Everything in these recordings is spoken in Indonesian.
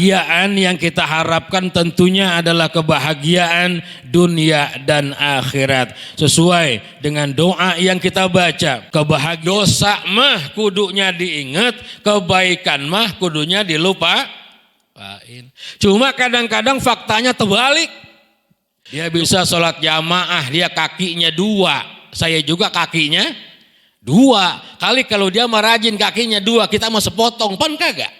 kebahagiaan yang kita harapkan tentunya adalah kebahagiaan dunia dan akhirat. Sesuai dengan doa yang kita baca, kebahagiaan dosa mah kudunya diingat, kebaikan mah kudunya dilupain. Cuma kadang-kadang faktanya terbalik. Dia bisa sholat jamaah, dia kakinya 2, saya juga kakinya 2. Kali kalau dia mah rajin kakinya 2, kita mah sepotong, pan kagak.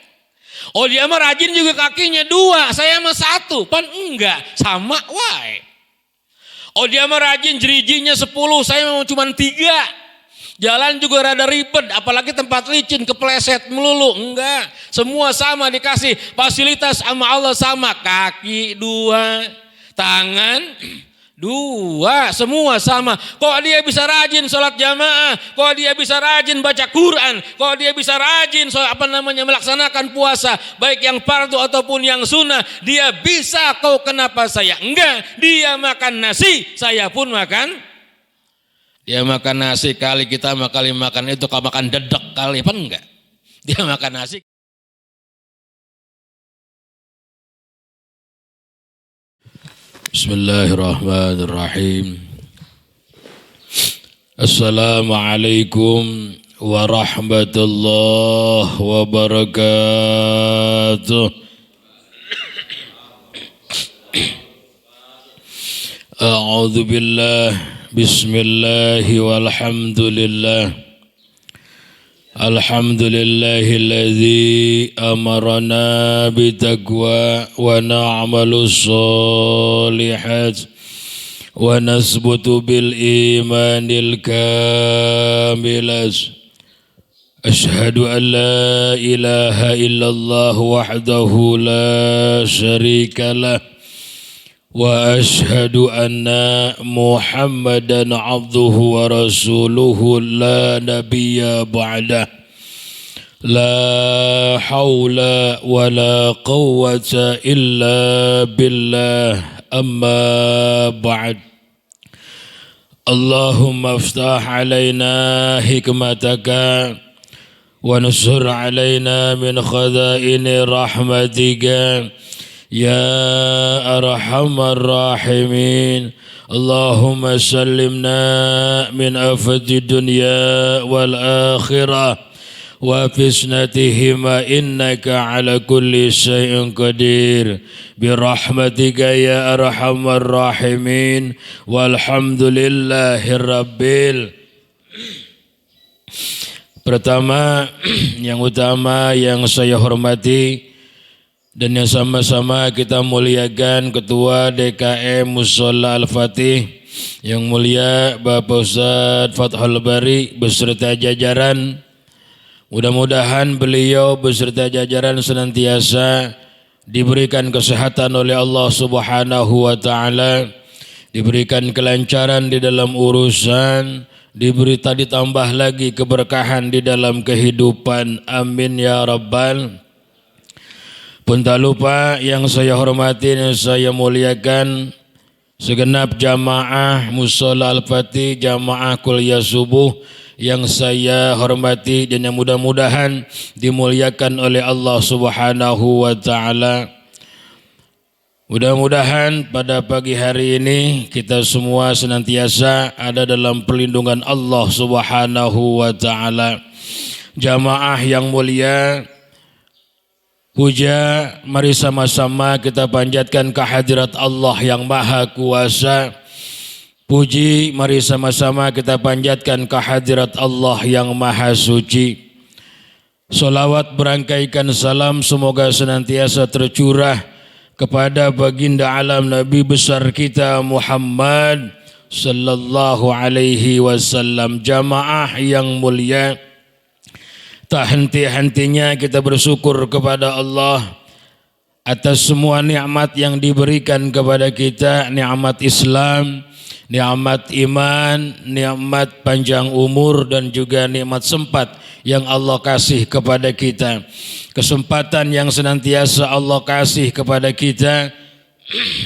Oh dia mah rajin juga kakinya 2, saya mah 1, pan enggak, sama wae. Oh dia mah rajin jerijinya 10, saya mah cuma 3. Jalan juga rada ribet, apalagi tempat licin, kepleset melulu, enggak. Semua sama dikasih fasilitas sama Allah sama, kaki 2, tangan 2, semua sama. Kok dia bisa rajin sholat jamaah? Kok dia bisa rajin baca Quran? Kok dia bisa rajin melaksanakan puasa, baik yang fardu ataupun yang sunnah? Dia bisa, kok kenapa saya enggak? Dia makan nasi, saya pun makan. Dia makan nasi kali kita kali makan itu, kalau makan dedek kali apa enggak? Dia makan nasi. Bismillahirrahmanirrahim. Assalamualaikum warahmatullahi wabarakatuh. A'udzu billah, bismillahi walhamdulillah. Alhamdulillahilladzi amarana bitaqwa wa na'malu sholihat wa nasbutu bil imanil kamilas. Ashhadu an la ilaha illallah wahdahu la syarika lah wa ashhadu anna Muhammadan abduhu wa rasuluhu la nabiyya ba'dah. La hawla wa la quwwata illa billah, amma ba'd. Allahumma aftah alaina hikmataka wa nusur alaina min khadaini rahmatika ya arhamar rahimin. Allahumma sallimna min afati dunya wal akhirah wa fisnatihima innaka ala kulli syai'in qadir birahmatika ya arhamar rahimin walhamdulillahi rabbil. Pertama, yang utama yang saya hormati dan yang sama-sama kita muliakan Ketua DKM Mushola Al-Fatih yang mulia Bapak Ustadz Fathul Bari beserta jajaran. Mudah-mudahan beliau beserta jajaran senantiasa diberikan kesehatan oleh Allah Subhanahu wa taala, diberikan kelancaran di dalam urusan, ditambah lagi keberkahan di dalam kehidupan. Amin ya rabbal. Pun tak lupa yang saya hormati dan saya muliakan segenap jamaah Mushola Al-Fatih, jamaah kuliah subuh yang saya hormati dan yang mudah-mudahan dimuliakan oleh Allah Subhanahu wa taala. Mudah-mudahan pada pagi hari ini kita semua senantiasa ada dalam perlindungan Allah Subhanahu wa taala. Jamaah yang mulia, puja, mari sama-sama kita panjatkan kehadirat Allah yang Maha Kuasa. Puji, mari sama-sama kita panjatkan kehadirat Allah yang Maha Suci. Salawat berangkaikan salam semoga senantiasa tercurah kepada baginda alam Nabi besar kita Muhammad sallallahu alaihi wasallam. Jamaah yang mulia, tak henti-hentinya kita bersyukur kepada Allah atas semua nikmat yang diberikan kepada kita, nikmat Islam, nikmat iman, nikmat panjang umur dan juga nikmat sempat yang Allah kasih kepada kita. Kesempatan yang senantiasa Allah kasih kepada kita,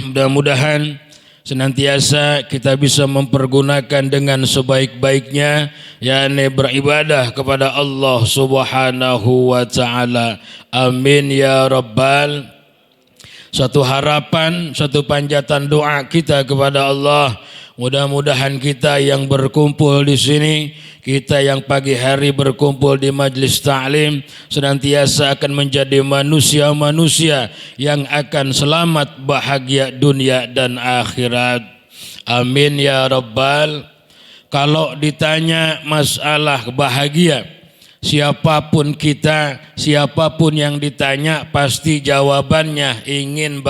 mudah-mudahan senantiasa kita bisa mempergunakan dengan sebaik-baiknya, yakni beribadah kepada Allah Subhanahu wa taala. Amin ya rabbal. Satu harapan, satu panjatan doa kita kepada Allah. Mudah-mudahan kita yang berkumpul di sini, kita yang pagi hari berkumpul di majlis ta'lim, senantiasa akan menjadi manusia-manusia yang akan selamat bahagia dunia dan akhirat. Amin ya rabbal. Kalau ditanya masalah bahagia, siapapun kita, siapapun yang ditanya pasti jawabannya ingin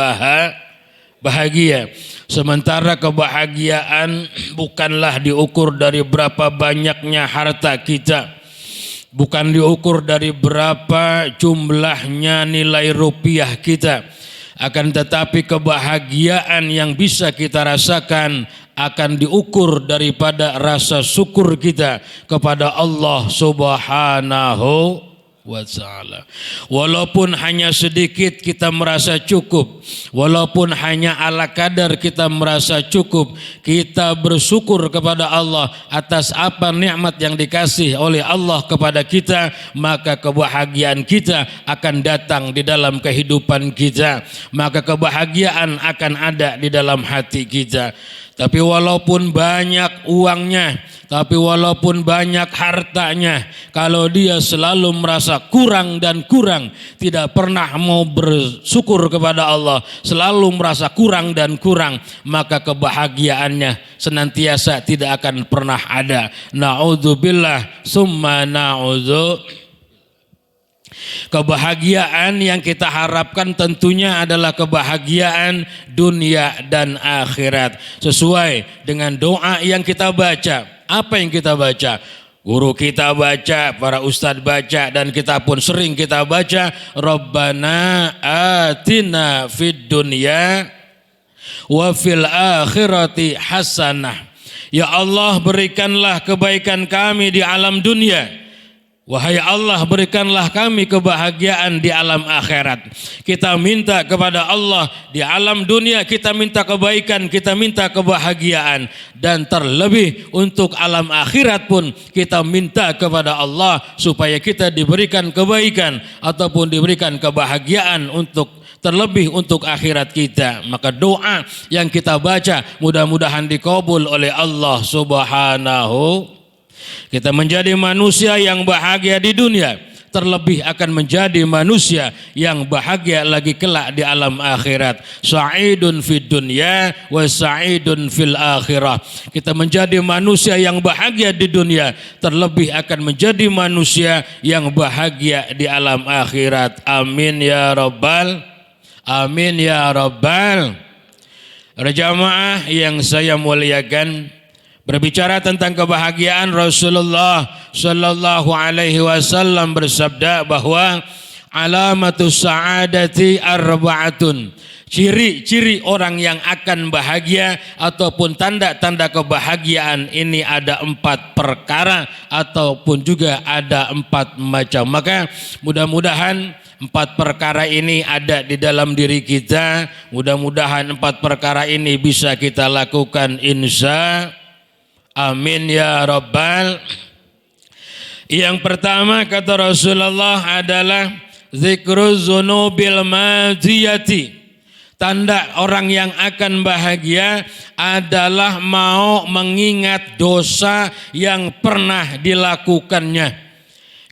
bahagia. Sementara kebahagiaan bukanlah diukur dari berapa banyaknya harta kita, bukan diukur dari berapa jumlahnya nilai rupiah kita, akan tetapi kebahagiaan yang bisa kita rasakan akan diukur daripada rasa syukur kita kepada Allah Subhanahu wa ta'ala. Walaupun hanya sedikit kita merasa cukup, walaupun hanya ala kadar kita merasa cukup, kita bersyukur kepada Allah atas apa nikmat yang dikasih oleh Allah kepada kita, maka kebahagiaan kita akan datang di dalam kehidupan kita, maka kebahagiaan akan ada di dalam hati kita. Tapi walaupun banyak uangnya, tapi walaupun banyak hartanya, kalau dia selalu merasa kurang dan kurang, tidak pernah mau bersyukur kepada Allah, selalu merasa kurang dan kurang, maka kebahagiaannya senantiasa tidak akan pernah ada. Na'udzubillah summa na'udzu. Kebahagiaan yang kita harapkan tentunya adalah kebahagiaan dunia dan akhirat. Sesuai dengan doa yang kita baca. Apa yang kita baca? Guru kita baca, para ustadz baca, dan kita pun sering kita baca. Rabbana atina fid dunya wa fil akhirati hasanah. Ya Allah, berikanlah kebaikan kami di alam dunia. Wahai Allah, berikanlah kami kebahagiaan di alam akhirat. Kita minta kepada Allah di alam dunia, kita minta kebaikan, kita minta kebahagiaan. Dan terlebih untuk alam akhirat pun kita minta kepada Allah supaya kita diberikan kebaikan ataupun diberikan kebahagiaan terlebih untuk akhirat kita. Maka doa yang kita baca mudah-mudahan dikabul oleh Allah Subhanahu. Kita menjadi manusia yang bahagia di dunia, terlebih akan menjadi manusia yang bahagia lagi kelak di alam akhirat. Sa'idun fid dunya wa sa'idun fil akhirah. Kita menjadi manusia yang bahagia di dunia, terlebih akan menjadi manusia yang bahagia di alam akhirat. Amin ya rabbal. Amin ya rabbal. Jamaah yang saya muliakan, berbicara tentang kebahagiaan, Rasulullah Shallallahu Alaihi Wasallam bersabda bahwa alamatus sa'adati arba'atun. Ciri-ciri orang yang akan bahagia ataupun tanda-tanda kebahagiaan ini ada 4 perkara ataupun juga ada 4 macam. Maka mudah-mudahan 4 perkara ini ada di dalam diri kita. Mudah-mudahan 4 perkara ini bisa kita lakukan insya. Amin ya rabbal. Yang pertama kata Rasulullah adalah zikruz dzunubil madiyati. Tanda orang yang akan bahagia adalah mau mengingat dosa yang pernah dilakukannya.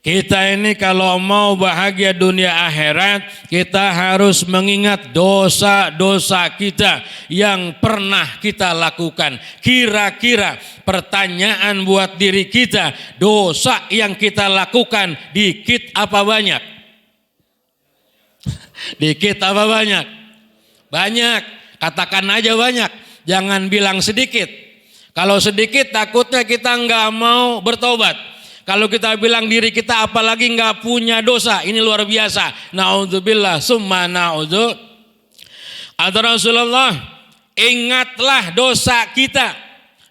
Kita ini kalau mau bahagia dunia akhirat, kita harus mengingat dosa-dosa kita yang pernah kita lakukan. Kira-kira pertanyaan buat diri kita, dosa yang kita lakukan dikit apa banyak? Dikit apa banyak? Banyak. Katakan aja banyak. Jangan bilang sedikit. Kalau sedikit takutnya kita nggak mau bertobat. Kalau kita bilang diri kita apalagi nggak punya dosa, ini luar biasa. Na'udzubillah summa na'udzu. Kata Rasulullah, ingatlah dosa kita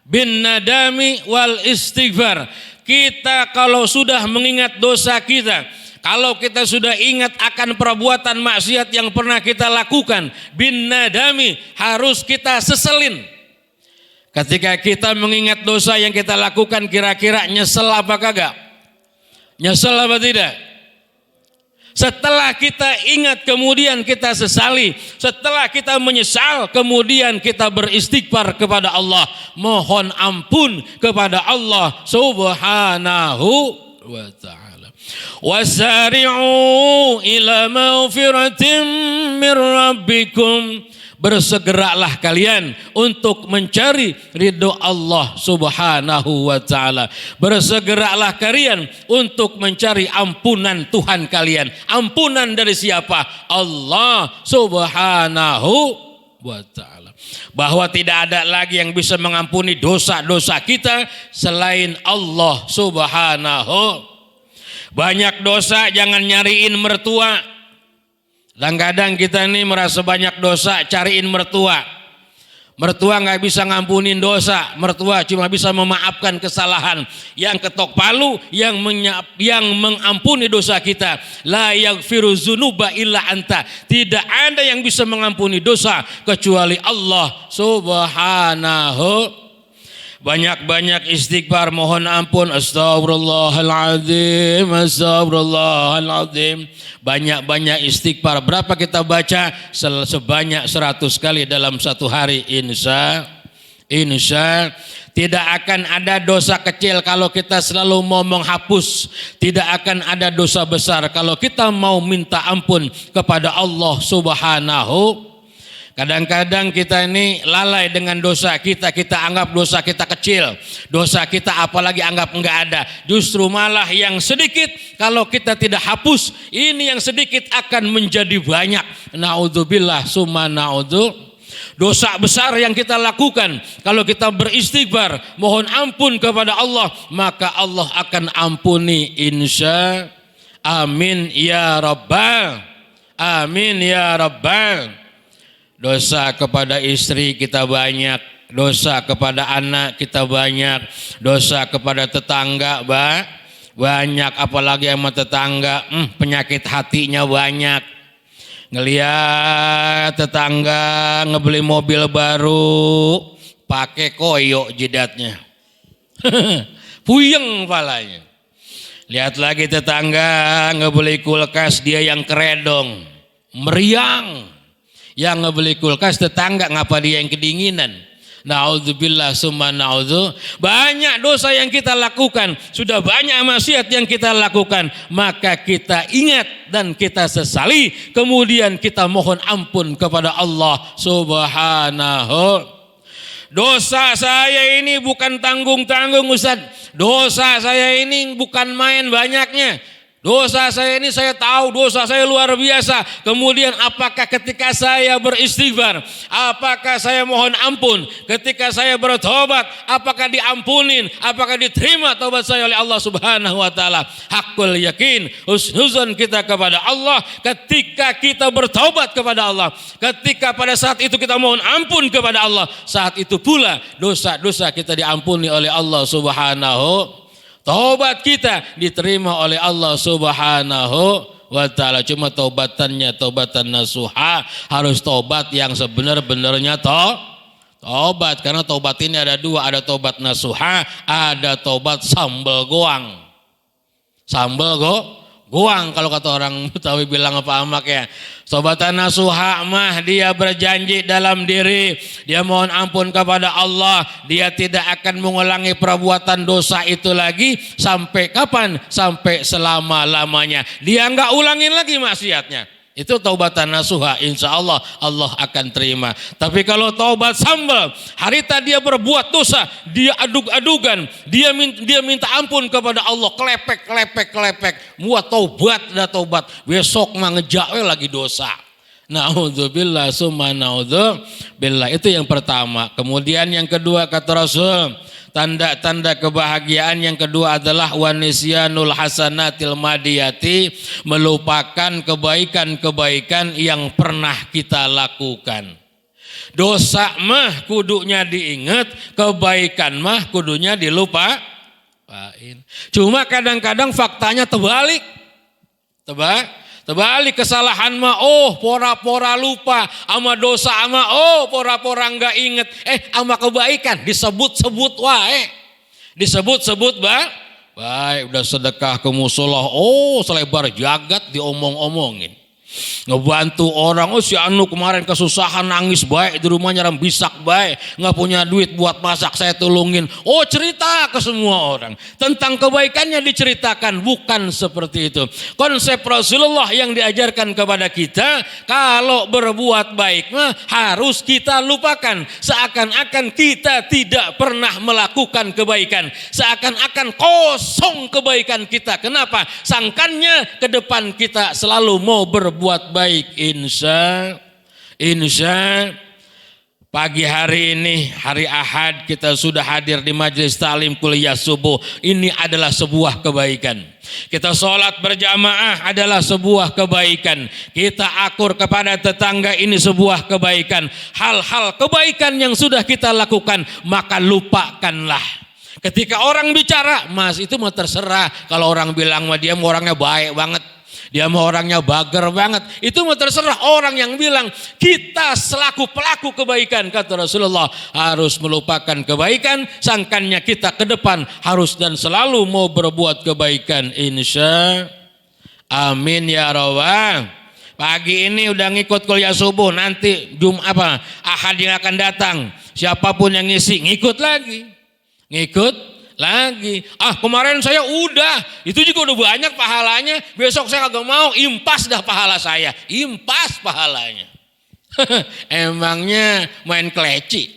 bin nadami wal istighfar. Kita kalau sudah mengingat dosa kita, kalau kita sudah ingat akan perbuatan maksiat yang pernah kita lakukan, bin nadami, harus kita seselin. Ketika kita mengingat dosa yang kita lakukan, kira-kira nyesel apa kagak? Nyesel apa tidak? Setelah kita ingat kemudian kita sesali. Setelah kita menyesal kemudian kita beristighfar kepada Allah. Mohon ampun kepada Allah subhanahu wa ta'ala. Wasari'u ila maghfiratin min rabbikum. Bersegeralah kalian untuk mencari ridho Allah subhanahu wa ta'ala. Bersegeralah kalian untuk mencari ampunan Tuhan kalian. Ampunan dari siapa? Allah subhanahu wa ta'ala. Bahwa tidak ada lagi yang bisa mengampuni dosa-dosa kita selain Allah subhanahu. Banyak dosa jangan nyariin mertua. Kadang-kadang kita ini merasa banyak dosa, cariin mertua. Mertua nggak bisa ngampunin dosa. Mertua cuma bisa memaafkan kesalahan. Yang ketok palu, yang mengampuni dosa kita. La yaghfiru dzunuba illa anta. Tidak ada yang bisa mengampuni dosa kecuali Allah subhanahu. Banyak-banyak istighfar, mohon ampun. Astagfirullahaladzim, astagfirullahaladzim. Banyak-banyak istighfar. Berapa kita baca? Sebanyak 100 kali dalam satu hari. Insya tidak akan ada dosa kecil kalau kita selalu mau menghapus. Tidak akan ada dosa besar kalau kita mau minta ampun kepada Allah subhanahu. Kadang-kadang kita ini lalai dengan dosa kita. Kita anggap dosa kita kecil. Dosa kita apalagi anggap enggak ada. Justru malah yang sedikit kalau kita tidak hapus, ini yang sedikit akan menjadi banyak. Naudzubillah summa naudzu. Dosa besar yang kita lakukan, kalau kita beristighfar, mohon ampun kepada Allah, maka Allah akan ampuni insya. Amin ya rabbal. Amin ya rabbal. Dosa kepada istri kita banyak, dosa kepada anak kita banyak, dosa kepada tetangga banyak, apalagi sama tetangga penyakit hatinya banyak. Ngelihat tetangga ngebeli mobil baru, pakai koyo jidatnya, puyeng palanya. Lihat lagi tetangga ngebeli kulkas, dia yang keredong, meriang. Yang ngebeli kulkas tetangga, ngapa dia yang kedinginan? Na'udzubillah summa na'udzu. Banyak dosa yang kita lakukan, sudah banyak maksiat yang kita lakukan, maka kita ingat dan kita sesali, kemudian kita mohon ampun kepada Allah subhanahu. Dosa saya ini bukan tanggung-tanggung Ustaz. Dosa saya ini bukan main banyaknya. Dosa saya ini saya tahu, dosa saya luar biasa. Kemudian apakah ketika saya beristighfar, apakah saya mohon ampun, ketika saya bertobat, apakah diampunin, apakah diterima taubat saya oleh Allah subhanahu wa ta'ala? Hakul yakin, husnuzon kita kepada Allah ketika kita bertobat kepada Allah. Ketika pada saat itu kita mohon ampun kepada Allah, saat itu pula dosa-dosa kita diampuni oleh Allah subhanahu. Taubat kita diterima oleh Allah subhanahu wa ta'ala. Cuma taubatannya taubatan nasuha, harus taubat yang sebenar-benarnya taubat. Karena taubat ini ada dua, ada taubat nasuha, ada taubat sambal goang. Sambal goang kalau kata orang Betawi bilang apa amak ya. Taubatan nasuha mah dia berjanji dalam diri, dia mohon ampun kepada Allah, dia tidak akan mengulangi perbuatan dosa itu lagi sampai kapan? Sampai selama-lamanya. Dia enggak ulangin lagi maksiatnya. Itu taubatan nasuha, insya Allah Allah akan terima. Tapi kalau taubat sambal, hari tadi dia berbuat dosa, dia adug-adugan, dia minta ampun kepada Allah, kelepek, muat taubat dah taubat, besok mah ngejawe lagi dosa. Naudzubillah summa naudzubillah. Itu yang pertama. Kemudian yang kedua kata Rasul, tanda-tanda kebahagiaan yang kedua adalah wanisyanul hasanatil madiyati, melupakan kebaikan-kebaikan yang pernah kita lakukan. Dosa mah kudunya diingat, kebaikan mah kudunya dilupain. Cuma kadang-kadang faktanya terbalik. Terbalik, kesalahan mah pora-pora lupa, ama dosa ama pora-pora enggak inget, ama kebaikan disebut-sebut wae. Disebut-sebut Baik, udah sedekah ke musola, oh selebar jagat diomong-omongin. Ngebantu orang, oh si Anu kemarin kesusahan nangis baik di rumahnya rambisak baik, nggak punya duit buat masak saya tolongin. Oh cerita ke semua orang tentang kebaikannya diceritakan, bukan seperti itu. Konsep Rasulullah yang diajarkan kepada kita, kalau berbuat baik mah harus kita lupakan, seakan-akan kita tidak pernah melakukan kebaikan, seakan-akan kosong kebaikan kita. Kenapa? Sangkannya ke depan kita selalu mau berbuat baik. Insya pagi hari ini, hari Ahad, kita sudah hadir di majelis ta'lim kuliah subuh. Ini adalah sebuah kebaikan. Kita sholat berjamaah adalah sebuah kebaikan. Kita akur kepada tetangga, ini sebuah kebaikan. Hal-hal kebaikan yang sudah kita lakukan, maka lupakanlah. Ketika orang bicara, mas itu mau terserah. Kalau orang bilang dia orangnya baik banget, dia mau orangnya bager banget, itu mau terserah orang yang bilang. Kita selaku pelaku kebaikan, kata Rasulullah, harus melupakan kebaikan, sangkannya kita ke depan harus dan selalu mau berbuat kebaikan. Insya amin ya rabbal. Pagi ini udah ngikut kuliah subuh, nanti Ahad yang akan datang, siapapun yang ngisi ngikut lagi. Kemarin saya udah, itu juga udah banyak pahalanya, besok saya kagak mau, impas dah pahala saya, impas pahalanya. Emangnya main keleci,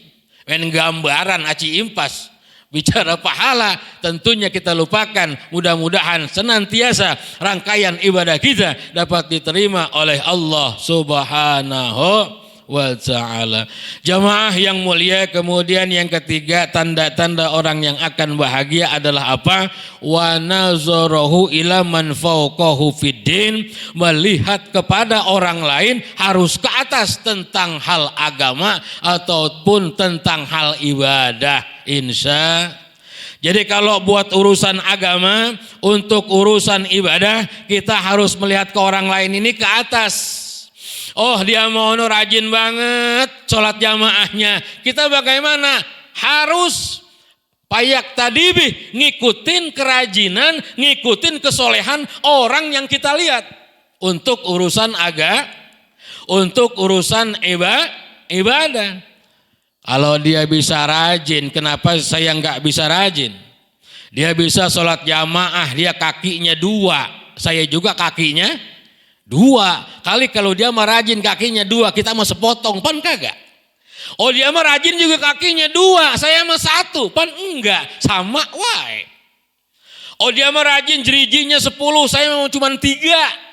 main gambaran aci impas. Bicara pahala tentunya kita lupakan. Mudah-mudahan senantiasa rangkaian ibadah kita dapat diterima oleh Allah Subhanahu wa ta'ala. Jamaah yang mulia, kemudian yang ketiga, tanda-tanda orang yang akan bahagia adalah apa? Wa nazarahu ila man fawqahu fiddin, melihat kepada orang lain harus ke atas tentang hal agama ataupun tentang hal ibadah. Jadi kalau buat urusan agama, untuk urusan ibadah kita harus melihat ke orang lain ini ke atas. Oh dia mau rajin banget sholat jamaahnya, kita bagaimana? Harus payak tadibih, ngikutin kerajinan, ngikutin kesolehan orang yang kita lihat. Untuk urusan untuk urusan ibadah. Kalau dia bisa rajin, kenapa saya nggak bisa rajin? Dia bisa sholat jamaah, dia kakinya 2, saya juga kakinya 2 kali. Kalau dia mah rajin kakinya 2, kita mah sepotong, pan kagak. Oh dia mah rajin juga kakinya 2, saya mah 1, pan enggak, sama wae. Oh dia mah rajin jerijinya 10, saya mah cuma 3.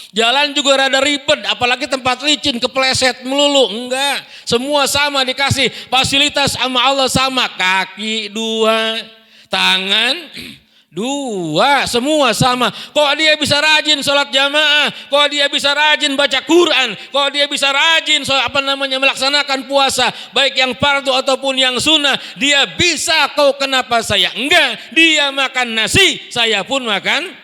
Jalan juga rada ribet, apalagi tempat licin, kepleset melulu. Enggak, semua sama dikasih fasilitas sama Allah sama. Kaki 2, tangan 2, semua sama. Kok dia bisa rajin sholat jamaah, kok dia bisa rajin baca Quran, kok dia bisa rajin melaksanakan puasa, baik yang fardu ataupun yang sunnah. Dia bisa, kok kenapa saya enggak? Dia makan nasi, saya pun makan.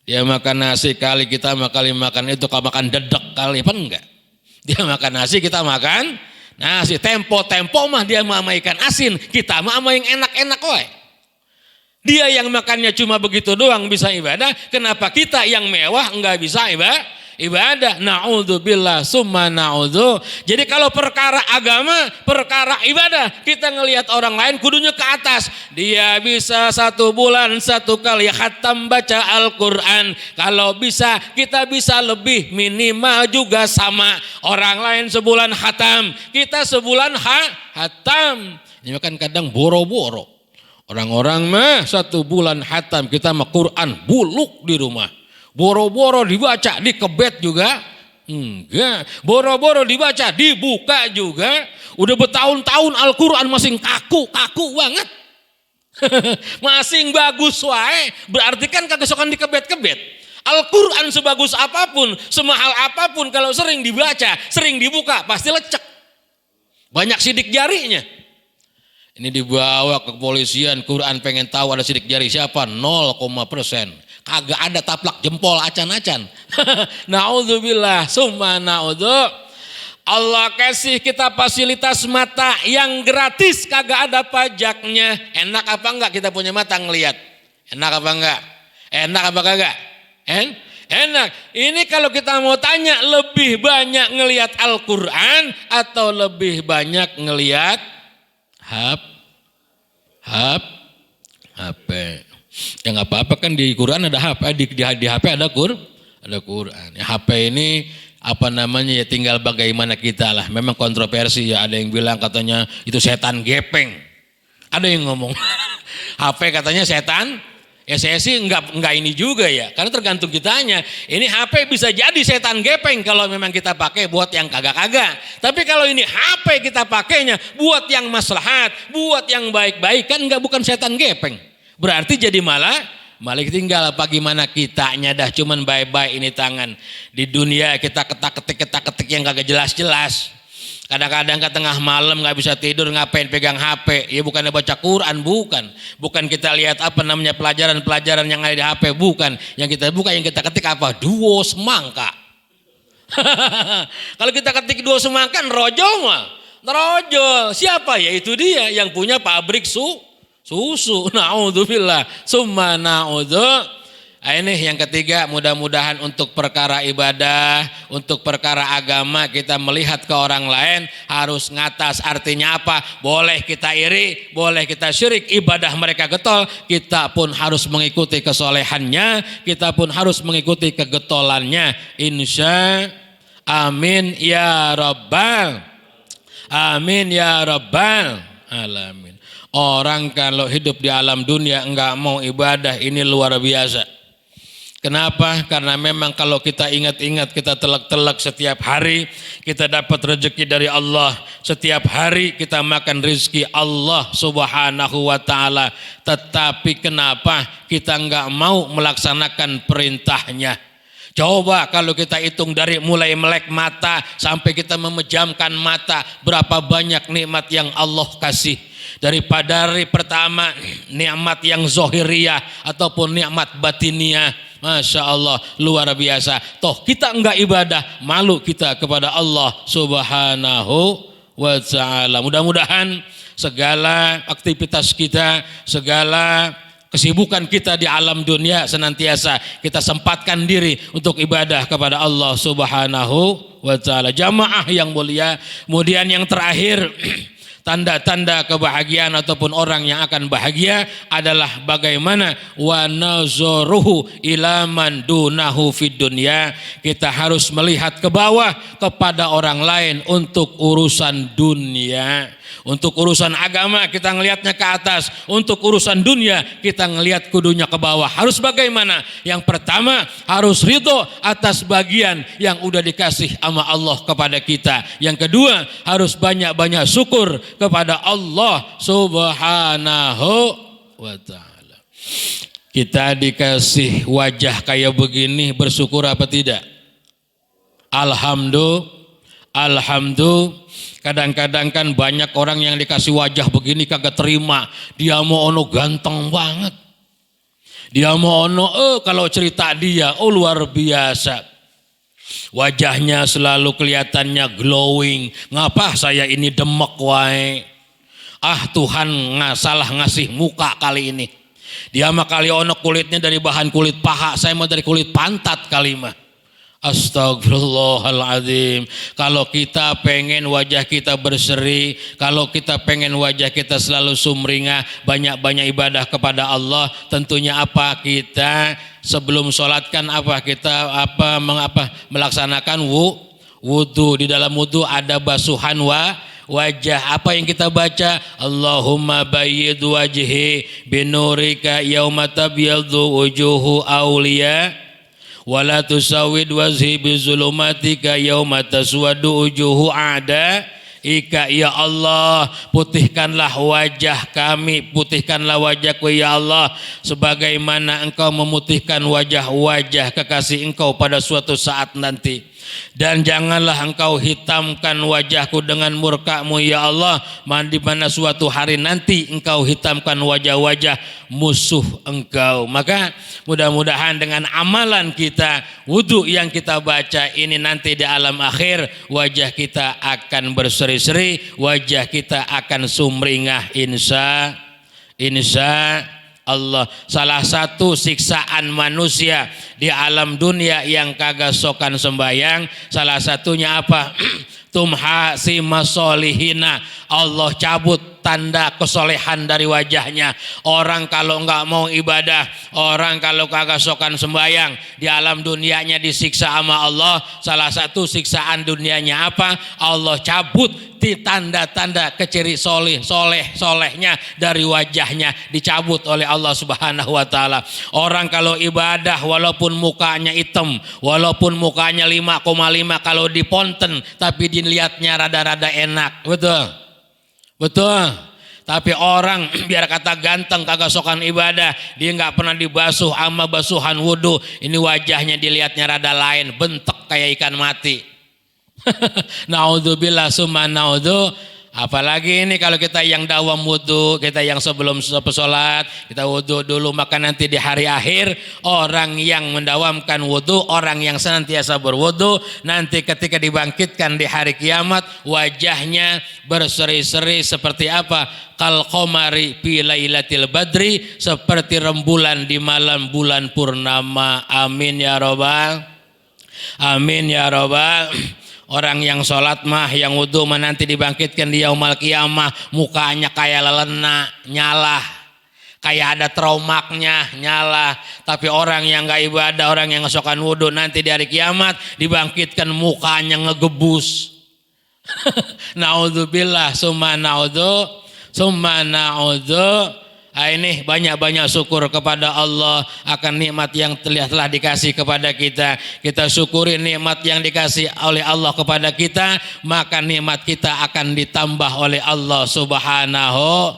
Dia makan nasi kali, kita makan itu, kalau makan dedek kali, apa enggak? Dia makan nasi, kita makan nasi. Tempo mah dia mah ikan asin, kita mah yang enak-enak woy. Dia yang makannya cuma begitu doang bisa ibadah, kenapa kita yang mewah enggak bisa ibadah? Na'udzubillah summa na'udzu. Jadi kalau perkara agama, perkara ibadah, kita ngelihat orang lain kudunya ke atas. Dia bisa 1 bulan 1 kali khatam baca Al-Quran. Kalau bisa, kita bisa lebih, minimal juga sama. Orang lain sebulan khatam, kita sebulan khatam. Ini kan kadang boro-boro. Orang-orang mah 1 bulan khatam, kita mah Quran buluk di rumah. Boro-boro dibaca, dikebet juga enggak. Boro-boro dibaca, dibuka juga. Udah bertahun-tahun Al-Quran masih kaku banget. Masih bagus wae, berarti kan kagak sokan dikebet-kebet. Al-Quran sebagus apapun, semahal apapun, kalau sering dibaca, sering dibuka, pasti lecek. Banyak sidik jarinya. Ini dibawa ke kepolisian, Quran pengen tahu ada sidik jari siapa, 0%. Kagak ada taplak jempol acan-acan. Na'udzubillah summa na'udzu. Allah kasih kita fasilitas mata yang gratis, kagak ada pajaknya. Enak apa enggak kita punya mata ngelihat? Enak apa enggak? Enak apa kagak? Enak. Ini kalau kita mau tanya, lebih banyak ngelihat Al-Quran atau lebih banyak ngelihat HP? Ya nggak apa-apa kan, di Quran ada HP, di HP ada Quran. Ya, HP ini apa namanya ya, tinggal bagaimana kita lah. Memang kontroversi ya, ada yang bilang katanya itu setan gepeng. Ada yang ngomong HP katanya setan. Ya saya sih enggak ini juga ya, karena tergantung kitanya. Ini HP bisa jadi setan gepeng kalau memang kita pakai buat yang kagak-kagak. Tapi kalau ini HP kita pakainya buat yang maslahat, buat yang baik-baik, kan bukan setan gepeng. Berarti jadi malah tinggal bagaimana kitanya dah, cuman bye-bye ini tangan. Di dunia kita ketak-ketik yang kagak jelas-jelas. Kadang-kadang ke tengah malam nggak bisa tidur, ngapain pegang HP? Ya bukannya baca Quran, bukan kita lihat apa namanya pelajaran yang ada di HP, bukan. Yang kita buka, yang kita ketik apa? Duo semangka. Kalau kita ketik duo semangka, nerojol. Siapa? Ya itu dia yang punya pabrik susu. Naudzubillah, summa naudzu. Ini yang ketiga, mudah-mudahan untuk perkara ibadah, untuk perkara agama kita melihat ke orang lain harus ngatas. Artinya apa? Boleh kita iri, boleh kita syirik, ibadah mereka getol, kita pun harus mengikuti kesolehannya, kita pun harus mengikuti kegetolannya. Insya amin ya rabbal amin ya rabbal alamin. Orang kalau hidup di alam dunia enggak mau ibadah, ini luar biasa. Kenapa? Karena memang kalau kita ingat-ingat, kita telak-telak setiap hari kita dapat rezeki dari Allah. Setiap hari kita makan rezeki Allah Subhanahu wa ta'ala. Tetapi kenapa kita enggak mau melaksanakan perintahnya? Coba kalau kita hitung dari mulai melek mata sampai kita memejamkan mata, berapa banyak nikmat yang Allah kasih. Daripada hari pertama nikmat yang zohiriyah ataupun nikmat batiniyah, Masya Allah luar biasa. Toh kita enggak ibadah, malu kita kepada Allah Subhanahu wa ta'ala. Mudah-mudahan segala aktivitas kita, segala kesibukan kita di alam dunia senantiasa kita sempatkan diri untuk ibadah kepada Allah Subhanahu wa ta'ala. Jamaah yang mulia, kemudian yang terakhir, tanda-tanda kebahagiaan ataupun orang yang akan bahagia adalah bagaimana wa nazaruhu ila man dunahu fid dunya. Kita harus melihat ke bawah kepada orang lain untuk urusan dunia. Untuk urusan agama kita ngelihatnya ke atas, untuk urusan dunia kita ngelihat kudunya ke bawah. Harus bagaimana? Yang pertama harus ridho atas bagian yang udah dikasih sama Allah kepada kita. Yang kedua harus banyak-banyak syukur kepada Allah Subhanahu wa ta'ala. Kita dikasih wajah kayak begini, bersyukur apa tidak? Alhamdulillah. Kadang-kadang kan banyak orang yang dikasih wajah begini kagak terima. Dia mau ono ganteng banget. Dia mau ono kalau cerita dia luar biasa. Wajahnya selalu kelihatannya glowing. Ngapa saya ini demek wae? Tuhan salah ngasih muka kali ini. Dia mah kali ono kulitnya dari bahan kulit paha, saya mau dari kulit pantat kali mah. Astagfirullahaladzim. Kalau kita pengen wajah kita berseri, kalau kita pengen wajah kita selalu sumringah, banyak-banyak ibadah kepada Allah, tentunya apa? Kita sebelum sholat kan melaksanakan wudu. Di dalam wudu ada basuhan wajah. Apa yang kita baca? Allahumma bayyid wajhi binurika yauma tabyaddu wujuhu awliya wala tusawid wajhi bizulumatika yauma taswadu wujuhu a'da ika. Ya Allah, putihkanlah wajah kami, putihkanlah wajahku ya Allah, sebagaimana Engkau memutihkan wajah-wajah kekasih Engkau pada suatu saat nanti. Dan janganlah Engkau hitamkan wajahku dengan murka-Mu ya Allah, di mana suatu hari nanti Engkau hitamkan wajah-wajah musuh Engkau. Maka mudah-mudahan dengan amalan kita, wudu yang kita baca ini, nanti di alam akhir wajah kita akan berseri-seri, wajah kita akan sumringah insya Allah. Salah satu siksaan manusia di alam dunia yang kagak sokan sembayang, salah satunya apa? Tumha si masolihina, Allah cabut tanda kesolehan dari wajahnya. Orang kalau enggak mau ibadah, orang kalau kagak sokan sembayang, di alam dunianya disiksa sama Allah. Salah satu siksaan dunianya apa? Allah cabut di tanda-tanda keciri solehnya dari wajahnya, dicabut oleh Allah Subhanahu wa taala. Orang kalau ibadah walaupun mukanya hitam, walaupun mukanya 5,5 kalau diponten, tapi dilihatnya rada-rada enak. Betul. Tapi orang biar kata ganteng kagak sokan ibadah, dia nggak pernah dibasuh sama basuhan wudhu, ini wajahnya dilihatnya rada lain, bentek kayak ikan mati. Naudzubillah summa naudzu. Apalagi ini kalau kita yang dawam wudhu, kita yang sebelum sholat kita wudhu dulu, maka nanti di hari akhir orang yang mendawamkan wudhu, orang yang senantiasa berwudhu, nanti ketika dibangkitkan di hari kiamat wajahnya berseri-seri seperti apa? Kal qamari fi lailatil badri, seperti rembulan di malam bulan purnama. Amin ya robbal, amin ya robbal. Orang yang sholat mah, yang wudhu mah nanti dibangkitkan di yaumul qiyamah, mukanya kayak lelena, nyala, kayak ada traumaknya, nyala. Tapi orang yang gak ibadah, orang yang ngesokan wudhu, nanti di hari kiamat dibangkitkan mukanya ngegebus. Naudzubillah summa naudzu, summa naudzu. Ini banyak-banyak syukur kepada Allah akan nikmat yang telah dikasih kepada kita. Kita syukuri nikmat yang dikasih oleh Allah kepada kita, maka nikmat kita akan ditambah oleh Allah Subhanahu.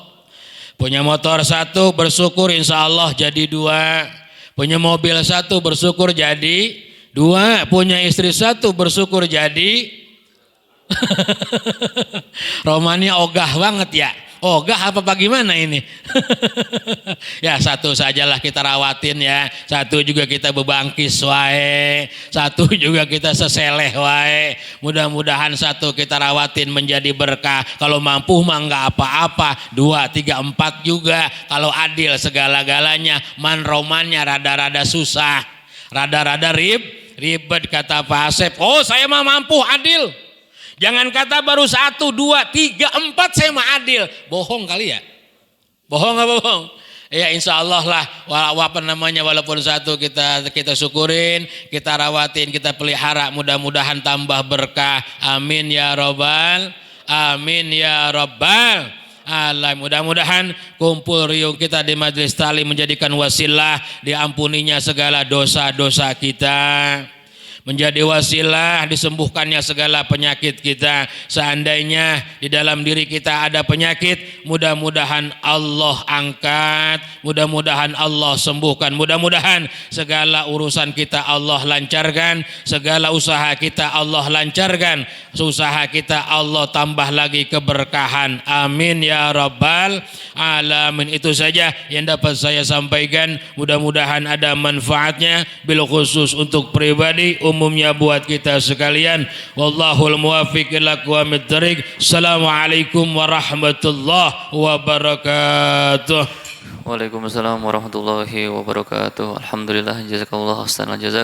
Punya motor satu, bersyukur insya Allah jadi dua. Punya mobil satu, bersyukur jadi dua. Punya istri satu, bersyukur jadi Romania ogah banget ya. Ogah apa bagaimana ini? Ya satu sajalah kita rawatin ya. Satu juga kita bebangkis wae. Satu juga kita seseleh wae. Mudah-mudahan satu kita rawatin menjadi berkah. Kalau mampu mah enggak apa-apa. 2, 3, 4 juga. Kalau adil segala-galanya. Man romannya rada-rada susah. Rada-rada ribet kata Pak Asep. Oh saya mah mampu adil. Jangan kata baru 1, 2, 3, 4 saya mah adil. Bohong kali ya? Bohong nggak bohong? Ya insya Allah lah. Walaupun satu kita syukurin, kita rawatin, kita pelihara. Mudah-mudahan tambah berkah. Amin ya robbal, amin ya robbal. Allah, mudah-mudahan kumpul riuh kita di majelis ta'lim menjadikan wasilah diampuninya segala dosa-dosa kita, menjadi wasilah disembuhkannya segala penyakit kita. Seandainya di dalam diri kita ada penyakit, mudah-mudahan Allah angkat, mudah-mudahan Allah sembuhkan, mudah-mudahan segala urusan kita Allah lancarkan, segala usaha kita Allah lancarkan, usaha kita Allah tambah lagi keberkahan. Amin ya rabbal alamin. Itu saja yang dapat saya sampaikan, mudah-mudahan ada manfaatnya, bil khusus untuk pribadi, umumnya buat kita sekalian. Wallahul muwaffiq ila aqwamit thariq. Assalamualaikum warahmatullahi wabarakatuh. Waalaikumsalam warahmatullahi wabarakatuh. Alhamdulillah, jazakallahu ahsanal jazak.